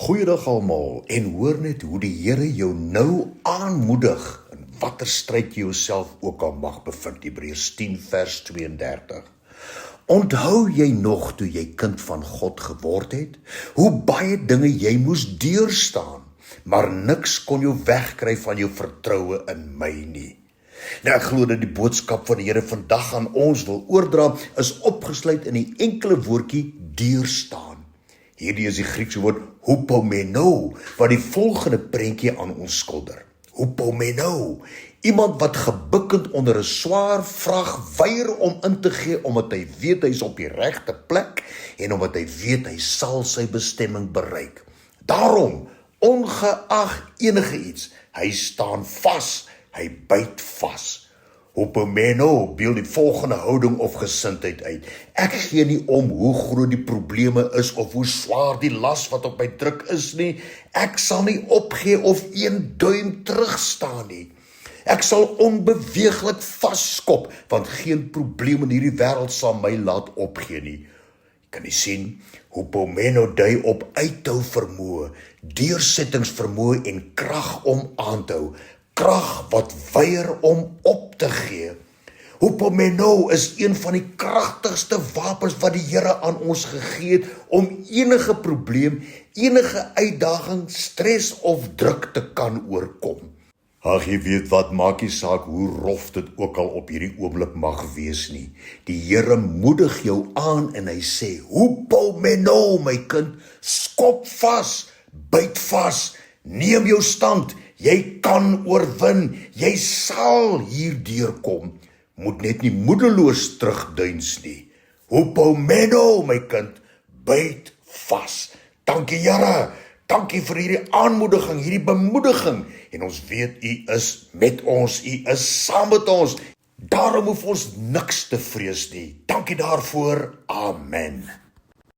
Goeiedag almal en hoor net hoe die Here jou nou aanmoedig in watter stryd jy jouself ook al mag bevind. Hebreërs 10 vers 32. Onthou jy nog toe jy kind van God geword het, hoe baie dinge jy moes deurstaan, maar niks kon jou wegkry van jou vertroue in my nie. Nou ek glo dat die boodskap van die Here vandag aan ons wil oordra is opgesluit in die enkele woordjie deurstaan. Hierdie is die Griekse woord hupomeno, wat die volgende prentjie aan ons skilder. Hupomeno, iemand wat gebukkend onder 'n swaar vrag weier om in te gee, omdat hy weet hy is op die regte plek, en omdat hy weet hy sal sy bestemming bereik. Daarom, ongeag enige iets, hy staan vas, hy byt vas. Hupomeno beeld die volgende houding of gesindheid uit. Ek gee nie om hoe groot die probleme is of hoe swaar die las wat op my druk is nie. Ek sal nie opgee of een duim terugstaan nie. Ek sal onbeweeglik vaskop, want geen probleem in hierdie wêreld sal my laat opgee nie. Kan jy sien, hupomeno dui op uithou vermoë, deursettingsvermoë en krag om aan te hou. Krag wat weier om op te gee. Hupomeno is een van die kragtigste wapens wat die Here aan ons gegee het om enige probleem, enige uitdaging, stres of druk te kan oorkom. Ag, jy weet wat, maak nie saak hoe rof dit ook al op hierdie oomblik mag wees nie. Die Here moedig jou aan en hy sê, hupomeno my kind, skop vas, byt vas, neem jou stand, jy kan oorwin, jy sal hierdeur kom. Moet net nie moedeloos terugduins nie. Hupomeno my kind, byt vas. Dankie Here, dankie vir hierdie aanmoediging, hierdie bemoediging. En ons weet U is met ons, U is saam met ons. Daarom hoef ons niks te vrees nie. Dankie daarvoor, amen.